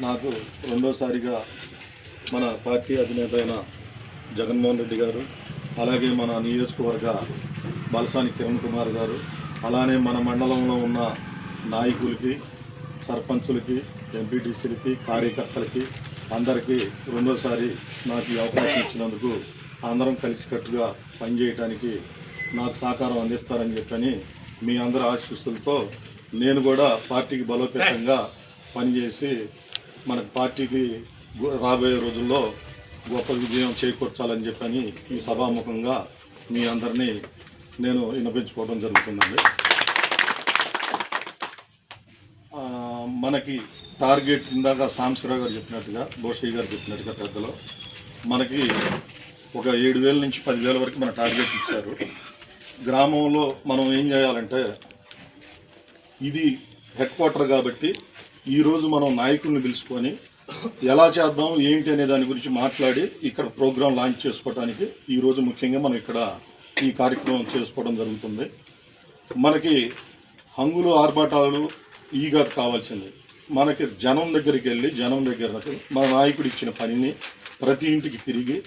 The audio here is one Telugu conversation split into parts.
నాకు రెండోసారిగా మన పార్టీ అధినేత అయిన జగన్మోహన్ రెడ్డి గారు, అలాగే మన నియోజకవర్గ బలసాని కిరణ్ కుమార్ గారు, అలానే మన మండలంలో ఉన్న నాయకులకి, సర్పంచులకి, ఎంపీటీసీలకి, కార్యకర్తలకి అందరికీ రెండోసారి నాకు ఈ అవకాశం ఇచ్చినందుకు అందరం కలిసికట్టుగా పనిచేయడానికి నాకు సహకారం అందిస్తారని చెప్పని మీ అందరి ఆశీస్సులతో నేను కూడా పార్టీకి బలోపేతంగా పనిచేసి మన పార్టీకి రాబోయే రోజుల్లో గొప్ప విజయం చేకూర్చాలని చెప్పని ఈ సభాముఖంగా మీ అందరినీ నేను వినిపించుకోవడం జరుగుతుందండి. మనకి టార్గెట్ ఇందాక సాంబశివరావు గారు చెప్పినట్టుగా, భోషయ్య గారు చెప్పినట్టుగా పెద్దలు మనకి ఒక 7,000 నుంచి 10,000 వరకు మన టార్గెట్ ఇచ్చారు. గ్రామంలో మనం ఏం చేయాలంటే, ఇది హెడ్ క్వార్టర్ కాబట్టి ఈరోజు మనం నాయకుల్ని పిలుచుకొని ఎలా చేద్దాం ఏంటి అనే దాని గురించి మాట్లాడి ఇక్కడ ప్రోగ్రాం లాంచ్ చేసుకోవడానికి ఈరోజు ముఖ్యంగా మనం ఇక్కడ ఈ కార్యక్రమం చేసుకోవడం జరుగుతుంది. మనకి హంగులు ఆర్భాటాలు ఈగా కావాల్సింది. మనకి జనం దగ్గరికి వెళ్ళి మన నాయకుడు ఇచ్చిన పనిని ప్రతి ఇంటికి తిరిగి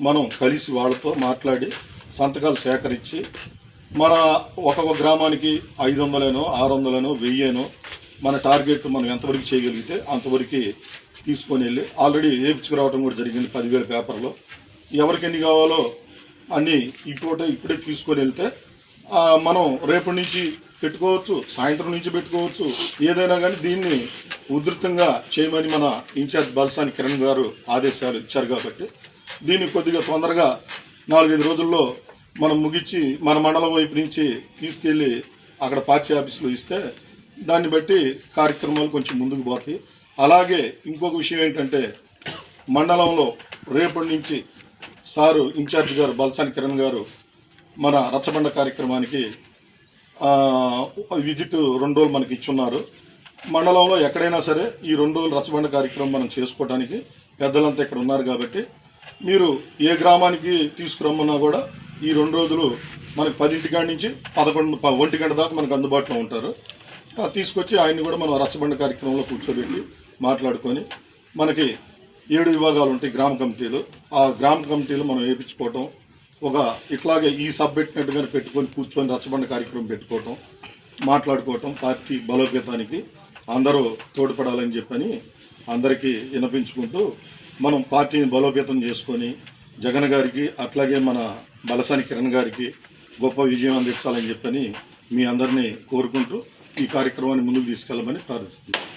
మనం కలిసి వాళ్ళతో మాట్లాడి సంతకాలు సేకరించి మన ఒక్కొక్క గ్రామానికి 500 600 1000 మన టార్గెట్ మనం ఎంతవరకు చేయగలిగితే అంతవరకు తీసుకొని వెళ్ళి ఆల్రెడీ వేయించుకురావడం కూడా జరిగింది. 10,000 పేపర్లో ఎవరికి ఎన్ని కావాలో అన్నీ ఇప్పుడే తీసుకొని వెళ్తే మనం రేపటి నుంచి పెట్టుకోవచ్చు, సాయంత్రం నుంచి పెట్టుకోవచ్చు, ఏదైనా కానీ దీన్ని ఉధృతంగా చేయమని మన ఇన్ఛార్జ్ బలసాని కిరణ్ గారు ఆదేశాలు ఇచ్చారు. కాబట్టి దీన్ని కొద్దిగా తొందరగా 4-5 రోజుల్లో మనం ముగించి మన మండలం వైపు నుంచి తీసుకెళ్ళి అక్కడ పార్టీ ఆఫీసులో ఇస్తే దాన్ని బట్టి కార్యక్రమాలు కొంచెం ముందుకు పోతాయి. అలాగే ఇంకొక విషయం ఏంటంటే, మండలంలో రేపటి నుంచి సారు ఇన్ఛార్జ్ గారు బలసాని కిరణ్ గారు మన రచ్చబండ కార్యక్రమానికి విజిట్ 2 రోజులు మనకి ఇచ్చున్నారు. మండలంలో ఎక్కడైనా సరే ఈ 2 రోజులు రచ్చబండ కార్యక్రమం మనం చేసుకోవడానికి పెద్దలంతా ఇక్కడ ఉన్నారు. కాబట్టి మీరు ఏ గ్రామానికి తీసుకురమ్మన్నా కూడా ఈ 2 రోజులు మనకి 10 గంటల నుంచి 1 గంట దాకా మనకు అందుబాటులో ఉంటారు. తీసుకొచ్చి ఆయన్ని కూడా మనం రచ్చబండ కార్యక్రమంలో కూర్చోబెట్టి మాట్లాడుకొని, మనకి 7 విభాగాలు ఉంటాయి గ్రామ కమిటీలు. ఆ గ్రామ కమిటీలు మనం వేయించుకోవటం, ఇట్లాగే ఈ సబ్ పెట్టినట్టుగానే పెట్టుకొని కూర్చొని రచ్చబండ కార్యక్రమం పెట్టుకోవటం, మాట్లాడుకోవటం, పార్టీ బలోపేతానికి అందరూ తోడ్పడాలని చెప్పని అందరికీ వినిపించుకుంటూ మనం పార్టీని బలోపేతం చేసుకొని జగన్ గారికి అట్లాగే మన బలసాని కిరణ్ గారికి గొప్ప విజయం అందించాలని చెప్పని మీ అందరినీ కోరుకుంటూ ఈ కార్యక్రమాన్ని ముందుకు తీసుకెళ్ళమని ప్రార్థిస్తున్నాను.